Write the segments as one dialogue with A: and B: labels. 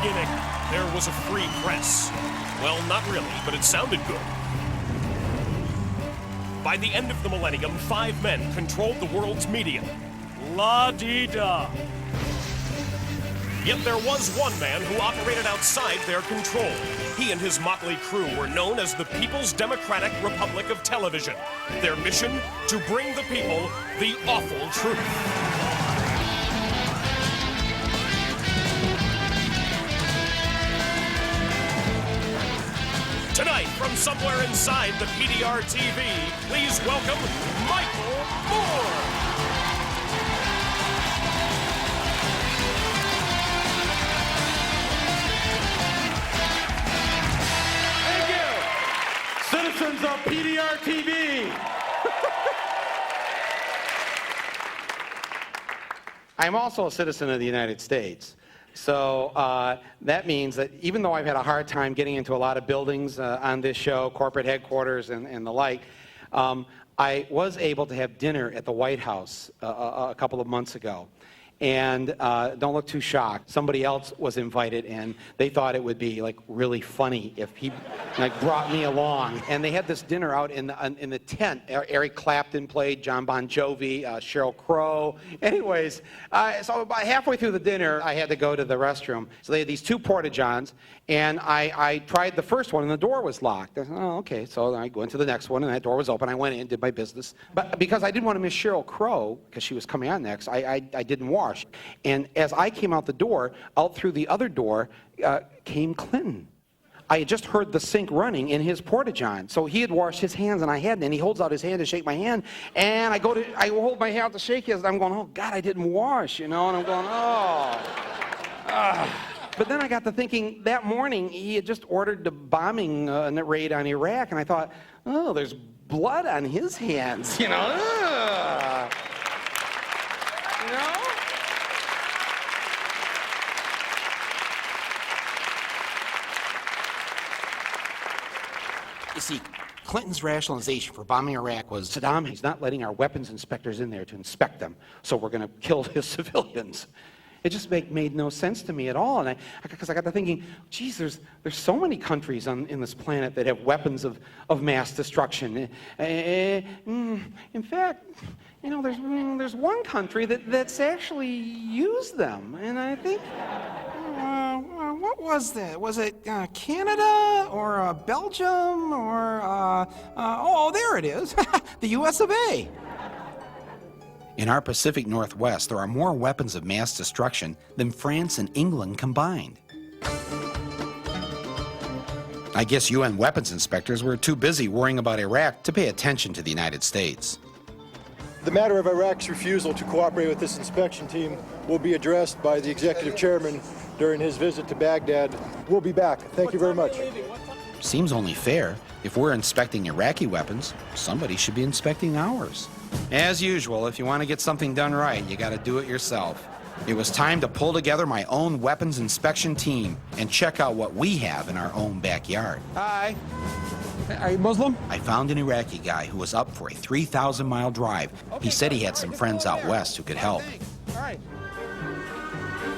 A: beginning, there was a free press. Well, not really, but it sounded good. By the end of the millennium, 5 men controlled the world's media. La-dee-da. Yet there was one man who operated outside their control. He and his motley crew were known as the People's Democratic Republic of Television. Their mission? To bring the people the awful truth. Tonight, from somewhere inside the PDR TV, please welcome Michael Moore.
B: Thank you, citizens of PDR TV. I'm also a citizen of the United States. So that means that even though I've had a hard time getting into a lot of buildings on this show, corporate headquarters and the like, I was able to have dinner at the White House a couple of months ago. And don't look too shocked. Somebody else was invited, and they thought it would be like really funny if he like brought me along. And they had this dinner out in the tent. Eric Clapton played, John Bon Jovi, Sheryl Crow. Anyways, so about halfway through the dinner, I had to go to the restroom. So they had these 2 porta-johns, and I tried the first one, and the door was locked. I said, oh, okay. So I went to the next one, and that door was open. I went in, did my business. But because I didn't want to miss Sheryl Crow, because she was coming on next, I didn't wash. And as I came out the door, out through the other door came Clinton. I had just heard the sink running in his porta-john. So he had washed his hands and I hadn't. And he holds out his hand to shake my hand. And I hold my hand out to shake his. I'm going, oh, God, I didn't wash, you know. And I'm going, oh. But then I got to thinking, that morning he had just ordered the bombing raid on Iraq. And I thought, oh, there's blood on his hands, you know. You know? You see, Clinton's rationalization for bombing Iraq was Saddam, he's not letting our weapons inspectors in there to inspect them, so we're going to kill his civilians. It just made no sense to me at all. And because I got to thinking, geez, there's so many countries in this planet that have weapons of mass destruction. In fact, you know, there's one country that's actually used them, and I think. What was that? Was it Canada or Belgium or, oh, there it is, the US of A.
C: In our Pacific Northwest, there are more weapons of mass destruction than France and England combined. I guess UN weapons inspectors were too busy worrying about Iraq to pay attention to the United States.
D: The matter of Iraq's refusal to cooperate with this inspection team will be addressed by the executive chairman during his visit to Baghdad. We'll be back. Thank you very much.
C: Seems only fair. If we're inspecting Iraqi weapons, somebody should be inspecting ours. As usual, if you want to get something done right, you got to do it yourself. It was time to pull together my own weapons inspection team and check out what we have in our own backyard.
B: Hi. Are you Muslim?
C: I found an Iraqi guy who was up for a 3,000-mile drive. He said he had some friends out west who could help.
B: All right.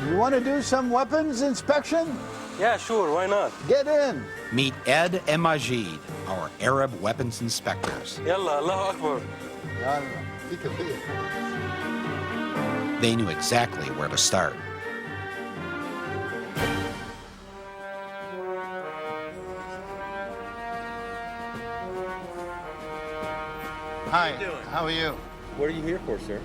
E: You want to do some weapons inspection?
F: Yeah, sure, why not?
E: Get in.
C: Meet Ed and Majid, our Arab weapons inspectors.
F: Yalla, Allahu Akbar.
C: They knew exactly where to start.
E: Hi, how are you?
F: What are you here for, sir?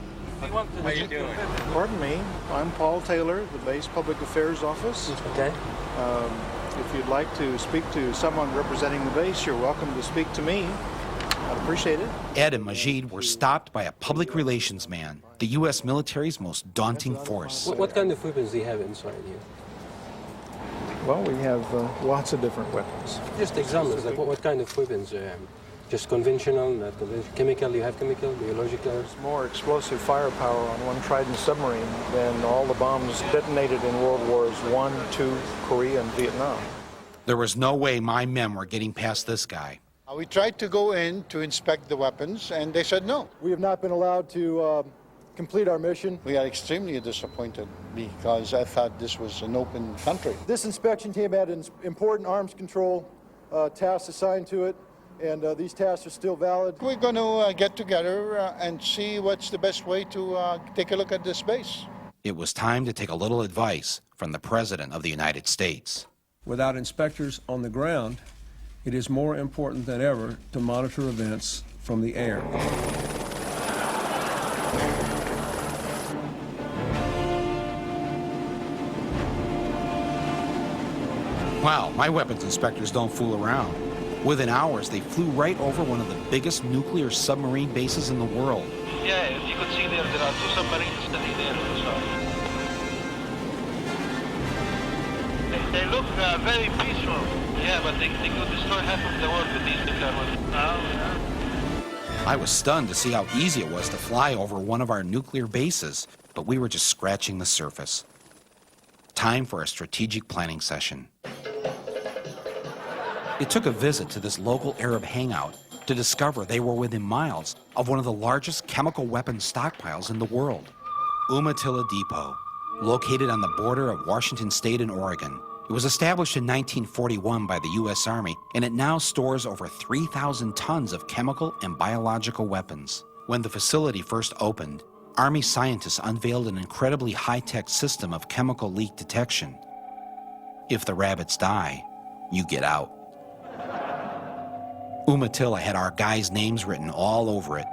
F: What are you doing?
D: Pardon me, I'm Paul Taylor, the Base Public Affairs Office.
F: Okay.
D: If you'd like to speak to someone representing the base, you're welcome to speak to me. I'd appreciate it.
C: Ed and Majid were stopped by a public relations man, the U.S. military's most daunting force.
F: What kind of weapons do you have inside here?
D: Well, we have lots of different weapons.
F: Just examples, like what kind of weapons do you have? Just conventional, not conventional? Chemical, you have chemical, biological?
D: There's more explosive firepower on one Trident submarine than all the bombs detonated in World Wars I, II, Korea, and Vietnam.
C: There was no way my men were getting past this guy.
G: We tried to go in to inspect the weapons, and they said no.
D: We have not been allowed to complete our mission.
G: We are extremely disappointed because I thought this was an open country.
D: This inspection team had important arms control tasks assigned to it, and these tasks are still valid.
G: We're going to get together and see what's the best way to take a look at this base.
C: It was time to take a little advice from the President of the United States.
H: Without inspectors on the ground, it is more important than ever to monitor events from the air.
C: Wow, my weapons inspectors don't fool around. Within hours, they flew right over one of the biggest nuclear submarine bases in the world.
I: Yeah, as you could see there are two submarines sitting there on the side. They look very peaceful. Yeah, but they could destroy half of the world with these nuclear weapons.
C: I was stunned to see how easy it was to fly over one of our nuclear bases, but we were just scratching the surface. Time for a strategic planning session. It took a visit to this local Arab hangout to discover they were within miles of one of the largest chemical weapons stockpiles in the world. Umatilla Depot, located on the border of Washington State and Oregon. It was established in 1941 by the U.S. Army, and it now stores over 3,000 tons of chemical and biological weapons. When the facility first opened, Army scientists unveiled an incredibly high-tech system of chemical leak detection. If the rabbits die, you get out. Umatilla had our guys' names written all over it.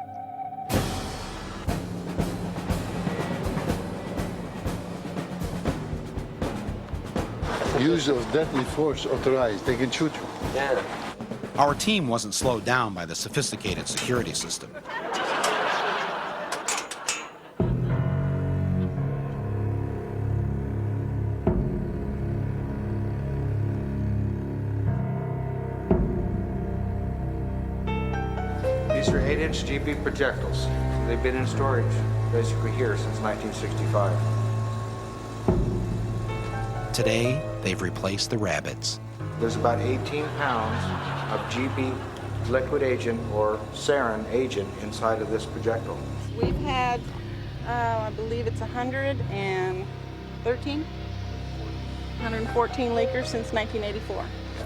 G: Use of deadly force authorized. They can shoot you.
F: Yeah.
C: Our team wasn't slowed down by the sophisticated security system.
J: These are 8-inch GB projectiles. They've been in storage basically here since 1965.
C: Today, they've replaced the rabbits.
J: There's about 18 pounds of GB liquid agent or sarin agent inside of this projectile.
K: We've had, I believe it's 114 leakers since 1984.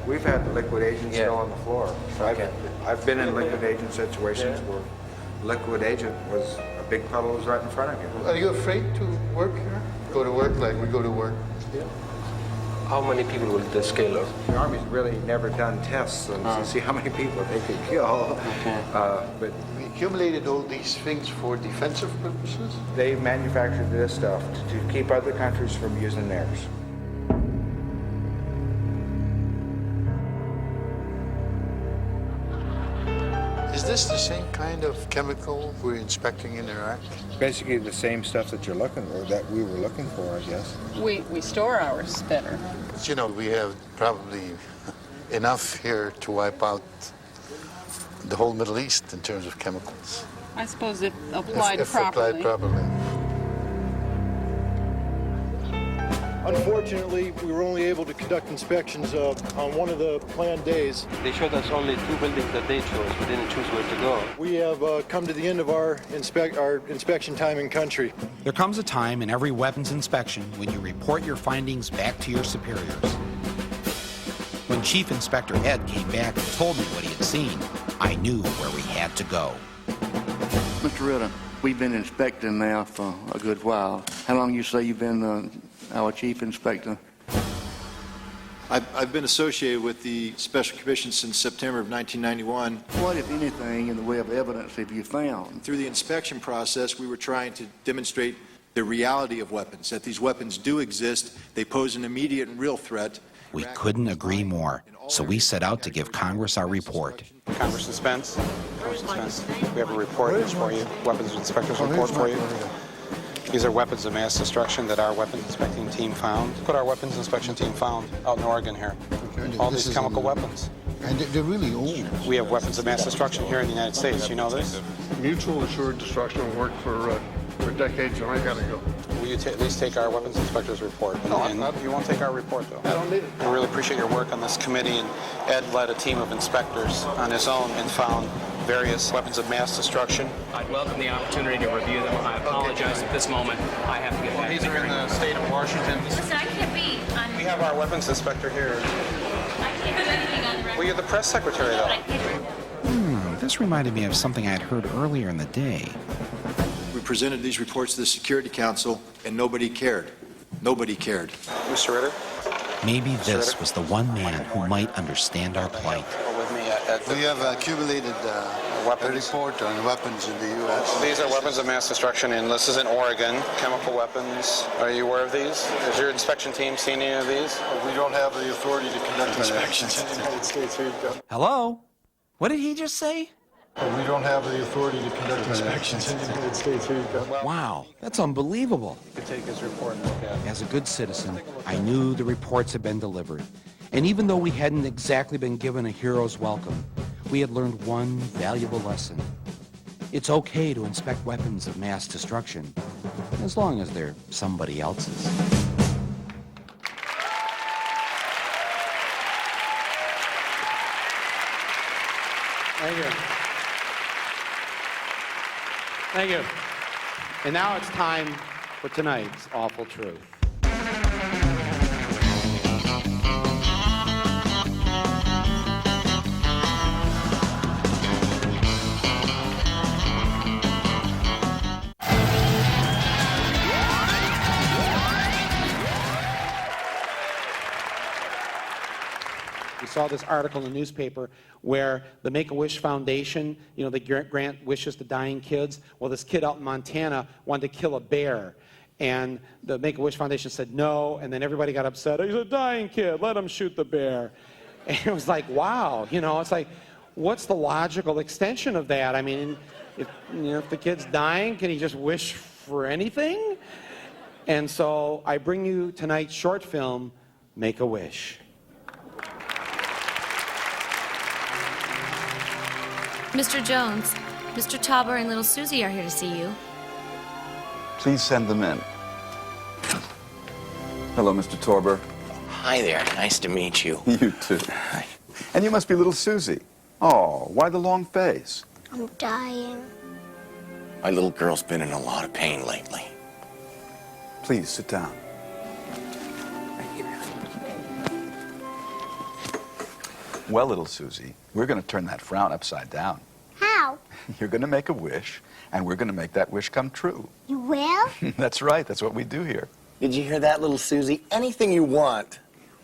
J: We've had liquid agent still on the floor. I've been in liquid agent situations where liquid agent was a big puddle was right in front of you.
G: Are you afraid to work here? Go to work like we go to work.
F: Yeah. How many people will this scale of?
J: The Army's really never done tests to see how many people they could kill.
F: Okay.
J: But
G: We accumulated all these things for defensive purposes.
J: they manufactured this stuff to keep other countries from using theirs.
G: Is this the same kind of chemical we're inspecting in Iraq?
J: Basically the same stuff that you're looking for, that we were looking for, I guess.
K: We store ours better.
G: But, you know, we have probably enough here to wipe out the whole Middle East in terms of chemicals.
K: I suppose if applied
G: if
K: properly.
G: applied properly.
D: Unfortunately, we were only able to conduct inspections on one of the planned days.
F: They showed us only 2 buildings that they chose. We didn't choose where to go.
D: We have come to the end of our inspection time in country.
C: There comes a time in every weapons inspection when you report your findings back to your superiors. When Chief Inspector Ed came back and told me what he had seen, I knew where we had to go.
L: Mr. Ritter, we've been inspecting now for a good while. How long you say you've been our chief inspector?
M: I've been associated with the Special Commission since September of 1991.
L: What, if anything, in the way of evidence have you found?
M: Through the inspection process, we were trying to demonstrate the reality of weapons, that these weapons do exist, they pose an immediate and real threat.
C: We couldn't agree more, so we set out to give Congress our report.
B: Congressman Spence. We have a report for you, weapons inspector's report for you. These are weapons of mass destruction that our weapons inspecting team found. What our weapons inspection team found out in Oregon here. All these chemical weapons.
G: And they're really old.
B: We have weapons of mass destruction here in the United States. You know this?
G: Mutual assured destruction worked for decades, and I gotta go.
B: Will you at least take our weapons inspector's report? No, you won't take our report, though.
G: I don't need it.
B: I really appreciate your work on this committee, and Ed led a team of inspectors on his own and found
C: various weapons of mass destruction?
N: I'd welcome the opportunity to review them. I apologize at this moment. I have to get back.
C: These are in the state of Washington.
O: Listen, I can't be.
C: We have our weapons inspector here.
O: I can't do anything on the record.
C: Well, you're the press secretary, though. This reminded me of something I'd heard earlier in the day.
M: We presented these reports to the Security Council, and nobody cared. Nobody cared.
C: Mr. Ritter? Maybe this was the one man who might understand our plight.
G: With me we have accumulated a report on weapons in the U.S.
C: These are weapons of mass destruction, and this is in Oregon. Chemical weapons. Are you aware of these? Has your inspection team seen any of these?
M: We don't have the authority to conduct inspections in the United States. Here you go.
C: Hello? What did he just say?
M: We don't have the authority to conduct inspections in the United States. Here you go.
C: Wow, that's unbelievable.
B: You could take his report and look at it.
C: As a good citizen, I knew the reports had been delivered. And even though we hadn't exactly been given a hero's welcome, we had learned one valuable lesson. It's okay to inspect weapons of mass destruction, as long as they're somebody else's.
B: Thank you. Thank you. And now it's time for tonight's Awful Truth. We saw this article in the newspaper where the Make-A-Wish Foundation, you know, they grant wishes to dying kids. Well, this kid out in Montana wanted to kill a bear. And the Make-A-Wish Foundation said no, and then everybody got upset. He's a dying kid, let him shoot the bear. And it was like, wow, you know, it's like, what's the logical extension of that? I mean, if the kid's dying, can he just wish for anything? And so I bring you tonight's short film, Make-A-Wish.
O: Mr. Jones, Mr. Tauber and little Susie are here to see you.
P: Please send them in. Hello, Mr. Tauber.
Q: Hi there. Nice to meet you.
P: You too.
Q: Hi.
P: And you must be little Susie. Oh, why the long face?
R: I'm dying.
Q: My little girl's been in a lot of pain lately.
P: Please sit down. Well, little Susie, we're going to turn that frown upside down.
R: How?
P: You're going to make a wish, and we're going to make that wish come true.
R: You will?
P: That's right. That's what we do here.
Q: Did you hear that, little Susie? Anything you want.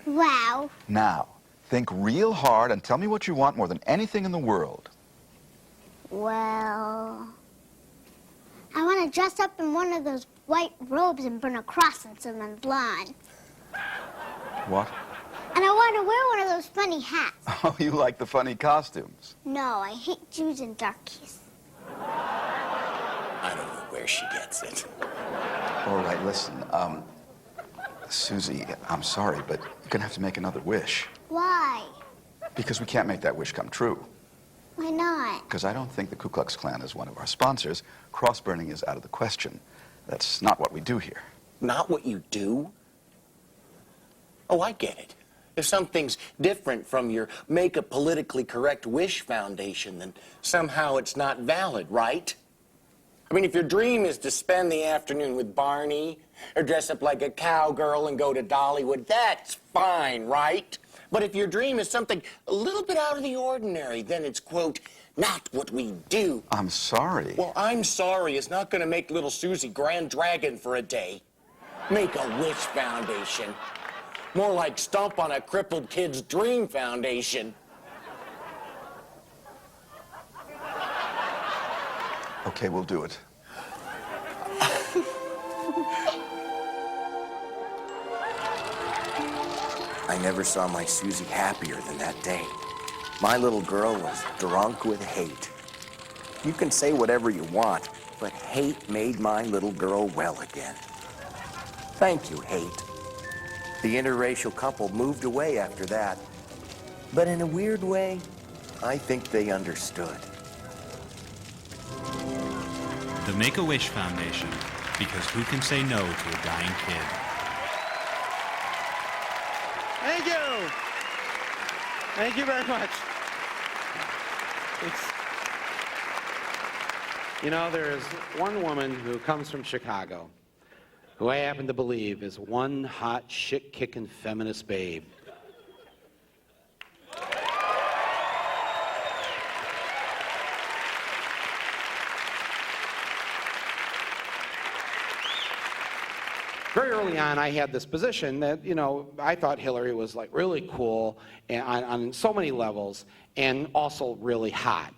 R: Wow.
P: Now, think real hard and tell me what you want more than anything in the world.
R: Well, I want to dress up in one of those white robes and burn a cross on someone's lawn.
P: What?
R: And I want to wear one of those funny hats.
P: Oh, you like the funny costumes.
R: No, I hate Jews and darkies.
Q: I don't know where she gets it.
P: All right, listen, Susie, I'm sorry, but you're going to have to make another wish.
R: Why?
P: Because we can't make that wish come true.
R: Why not?
P: Because I don't think the Ku Klux Klan is one of our sponsors. Cross-burning is out of the question. That's not what we do here.
Q: Not what you do? Oh, I get it. If something's different from your Make a Politically Correct Wish Foundation, then somehow it's not valid, right? I mean, if your dream is to spend the afternoon with Barney, or dress up like a cowgirl and go to Dollywood, that's fine, right? But if your dream is something a little bit out of the ordinary, then it's, quote, not what we do.
P: I'm sorry.
Q: Well, I'm sorry is not going to make little Susie Grand Dragon for a day. Make-A-Wish Foundation. More like Stomp on a Crippled Kid's Dream Foundation.
P: Okay, we'll do it.
Q: I never saw my Susie happier than that day. My little girl was drunk with hate. You can say whatever you want, but hate made my little girl well again. Thank you, hate. The interracial couple moved away after that. But in a weird way, I think they understood.
S: The Make-A-Wish Foundation, because who can say no to a dying kid?
B: Thank you. Thank you very much. You know, there's one woman who comes from Chicago who I happen to believe is one hot, shit-kicking feminist babe. Very early on, I had this position that, you know, I thought Hillary was like really cool and on so many levels, and also really hot.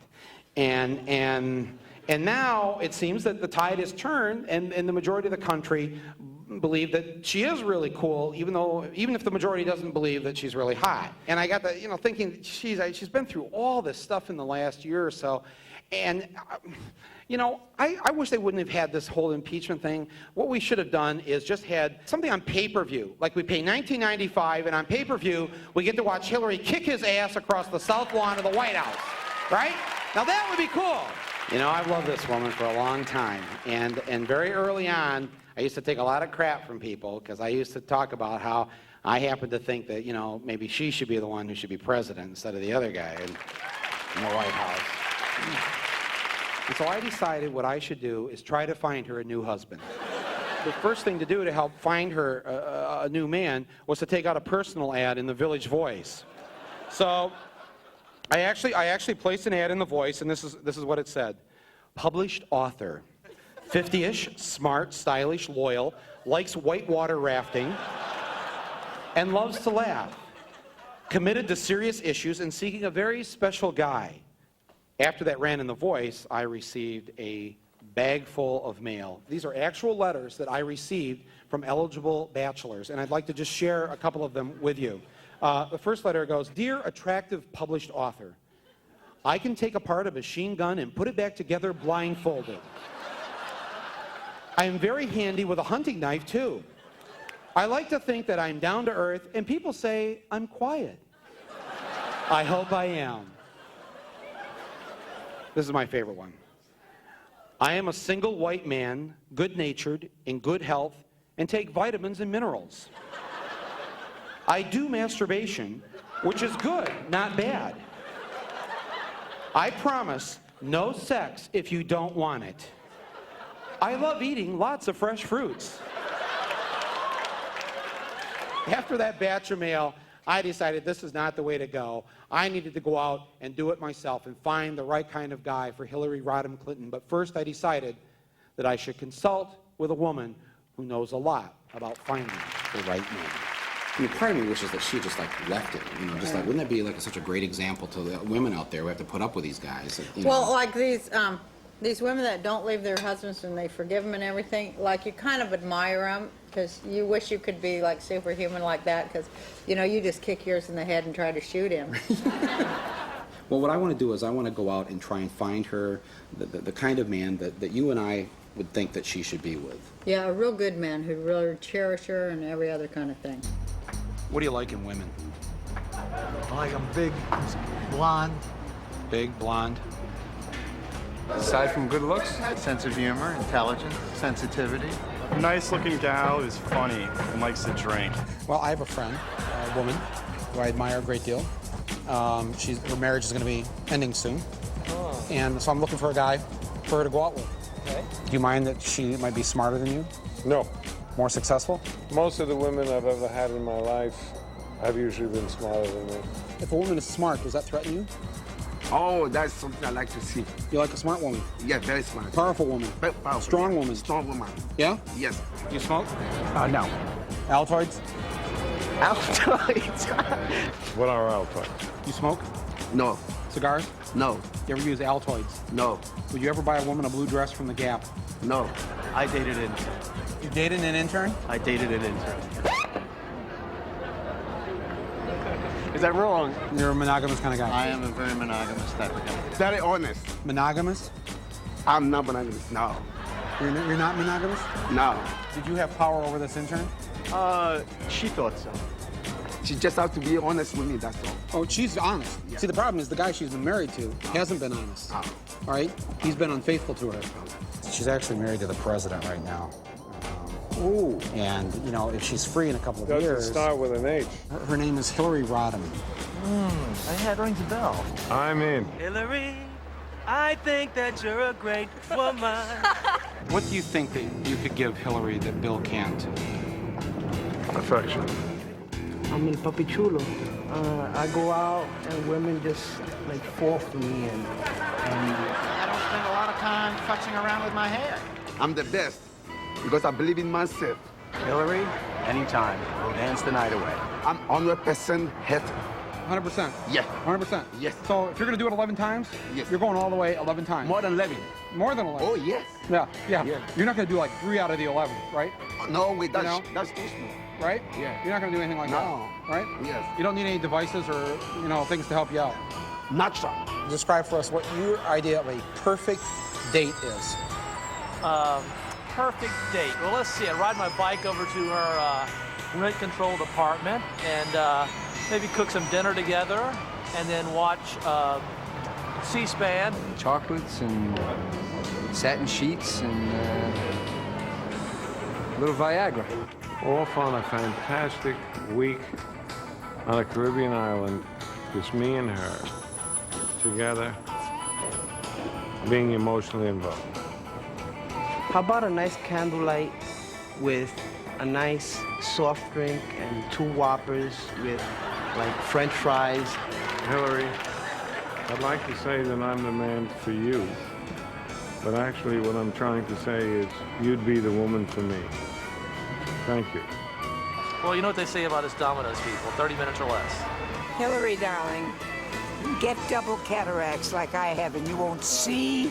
B: And now it seems that the tide has turned, and the majority of the country believe that she is really cool, even if the majority doesn't believe that she's really hot. And I got the, thinking she's been through all this stuff in the last year or so, and I wish they wouldn't have had this whole impeachment thing. What we should have done is just had something on pay-per-view. Like we pay $19.95, and on pay-per-view, we get to watch Hillary kick his ass across the south lawn of the White House, right? Now that would be cool. I've loved this woman for a long time, and very early on, I used to take a lot of crap from people because I used to talk about how I happen to think that, maybe she should be the one who should be president instead of the other guy in the White House. And so I decided what I should do is try to find her a new husband. The first thing to do to help find her a new man was to take out a personal ad in the Village Voice. So I actually placed an ad in the Voice, and this is what it said. Published author, 50-ish, smart, stylish, loyal, likes whitewater rafting, and loves to laugh. Committed to serious issues and seeking a very special guy. After that ran in the Voice, I received a bag full of mail. These are actual letters that I received from eligible bachelors, and I'd like to just share a couple of them with you. The first letter goes, "Dear attractive published author, I can take apart a machine gun and put it back together blindfolded. I am very handy with a hunting knife, too. I like to think that I'm down to earth, and people say I'm quiet. I hope I am." This is my favorite one. "I am a single white man, good-natured, in good health, and take vitamins and minerals. I do masturbation, which is good, not bad. I promise no sex if you don't want it. I love eating lots of fresh fruits." After that batch of mail, I decided this is not the way to go. I needed to go out and do it myself and find the right kind of guy for Hillary Rodham Clinton. But first I decided that I should consult with a woman who knows a lot about finding the right man.
C: Part of me wishes that she just left it. Wouldn't that be such a great example to the women out there who have to put up with these guys?
T: Well, like these women that don't leave their husbands and they forgive them and everything, you kind of admire them because you wish you could be superhuman like that because, you just kick yours in the head and try to shoot him.
C: Well, what I want to do is I want to go out and try and find her the kind of man that you and I would think that she should be with.
T: Yeah, a real good man who'd really cherish her and every other kind of thing.
C: What do you like in women?
E: I like them big, blonde.
C: Big, blonde.
U: Aside from good looks, sense of humor, intelligence, sensitivity.
V: A nice-looking gal who's funny and likes to drink.
C: Well, I have a friend, a woman, who I admire a great deal. Her marriage is going to be ending soon.
U: Oh.
C: And so I'm looking for a guy for her to go out with.
U: Okay.
C: Do you mind that she might be smarter than you?
W: No.
C: More successful?
W: Most of the women I've ever had in my life have usually been smarter than me.
C: If a woman is smart, does that threaten you?
X: Oh, that's something I like to see.
C: You like a smart woman?
X: Yeah, very smart.
C: Powerful woman?
X: Very powerful.
C: Strong woman?
X: Strong woman.
C: Yeah?
X: Yes.
C: You smoke?
X: No.
C: Altoids?
X: Altoids?
W: What are Altoids?
C: You smoke?
X: No.
C: Cigars?
X: No.
C: You ever use Altoids?
X: No.
C: Would you ever buy a woman a blue dress from the Gap?
X: No.
V: I dated an intern.
C: You dated an intern?
V: I dated an intern. Is that wrong?
C: You're a monogamous kind of guy.
X: I am a very monogamous type of guy. Very honest.
C: Monogamous?
X: I'm not monogamous, no.
C: You're not monogamous?
X: No.
C: Did you have power over this intern?
V: She thought so.
X: She just has to be honest with me, that's all.
C: Oh, she's honest. Yeah. See, the problem is the guy she's been married to hasn't been honest. All right? He's been unfaithful to her. She's actually married to the president right now.
W: Ooh.
C: And, if she's free in a couple of
W: Doesn't
C: years...
W: start with an H.
C: Her name is Hillary Rodham.
E: I had rings a bell.
W: I'm in.
I: Hillary,
A: I think that you're a great woman.
C: What do you think that you could give Hillary that Bill can't?
W: Affection.
H: I'm el papi chulo. I go out and women just like fall for me and
J: I don't spend a lot of time futzing around with my hair.
X: I'm the best because I believe in myself.
K: Hillary, anytime. We'll dance the night away.
X: I'm 100% happy.
C: 100%?
X: Yeah.
C: 100%?
X: Yes.
C: So if you're going to do it 11 times,
X: yes,
C: you're going all the way 11 times.
X: More than 11.
C: More than 11?
X: Oh, yes.
C: Yeah, yeah.
X: Yeah.
C: You're not going to do like 3 out of the 11, right?
X: No, wait, that's,
C: You know?
X: that's too small.
C: Right?
X: Yeah.
C: You're not going to do anything like that, right?
X: Yes.
C: You don't need any devices or, you know, things to help you out.
X: Natural.
C: Describe for us what your idea of a perfect date is.
A: Perfect date. Well, let's see. I ride my bike over to her rent-controlled apartment and maybe cook some dinner together and then watch C-SPAN.
K: Chocolates and satin sheets and a little Viagra.
W: Off on a fantastic week on a Caribbean island, just me and her, together, being emotionally involved.
H: how about a nice candlelight with a nice soft drink and 2 Whoppers with like French fries?
W: Hillary, I'd like to say that I'm the man for you, but actually what I'm trying to say is you'd be the woman for me. Thank you.
A: Well, you know what they say about us Domino's people, 30 minutes or less.
Y: Hillary, darling, get double cataracts like I have and you won't see.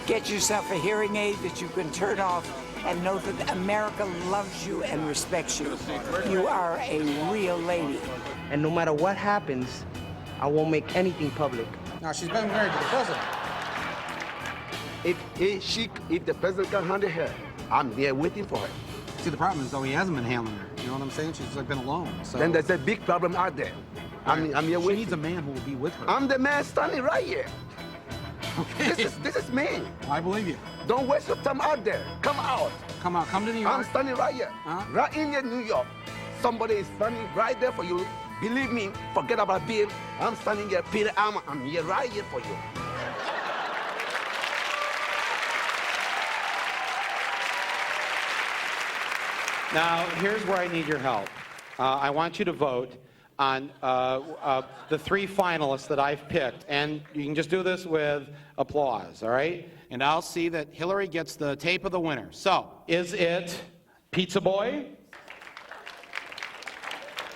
Y: Get yourself a hearing aid that you can turn off and know that America loves you and respects you. You are a real lady.
H: And no matter what happens, I won't make anything public.
C: Now, she's been married to the president.
X: If the president can handle her, I'm there waiting for her.
C: See, the problem is, though, he hasn't been handling her. You know what I'm saying? She's like been alone. So
X: Then there's a big problem out there. I'm here
C: she
X: waiting.
C: needs a man who will be with her.
X: I'm the man standing right here.
C: Okay.
X: This is me.
C: I believe you.
X: Don't waste your time out there. Come out.
C: Come out. Come to New York.
X: I'm standing right here. Right in here, New York. Somebody is standing right there for you. Believe me, forget about Bill. I'm standing here, Peter. I'm here right here for you.
B: Now, here's where I need your help. I want you to vote on the 3 finalists that I've picked, and you can just do this with applause, all right?
C: And I'll see that Hillary gets the tape of the winner. So,
B: Is it Pizza Boy?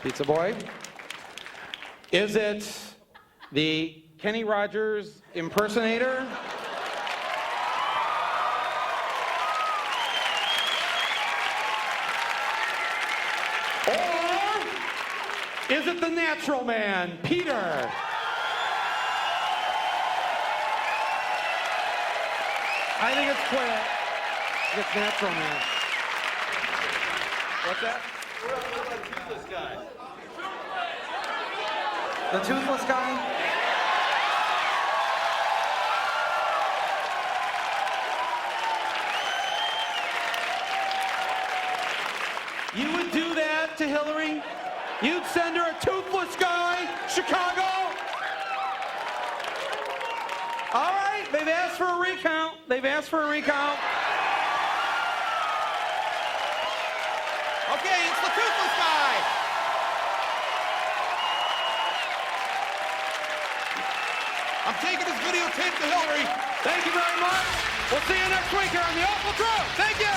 B: Pizza Boy? Is it the Kenny Rogers impersonator? Or is it the natural man, Peter? I think it's clear. It's natural man. What's that?
I: The toothless guy.
B: The toothless guy? You would do that to Hillary? You'd send her a toothless guy, Chicago? All right, they've asked for a recount. They've asked for a recount. Okay, it's the toothless guy. I'm taking this videotape to Hillary. Thank you very much. We'll see you next week here on The Awful Truth. Thank you.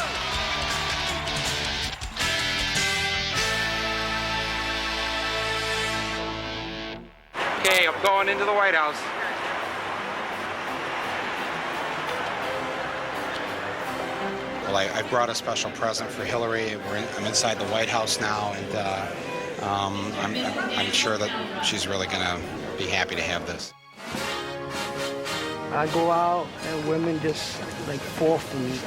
C: okay, I'm going into the White House. Well, I brought a special present for Hillary. I'm inside the White House now, and I'm sure that she's really going to be happy to have this.
H: I go out and women just like fall for me.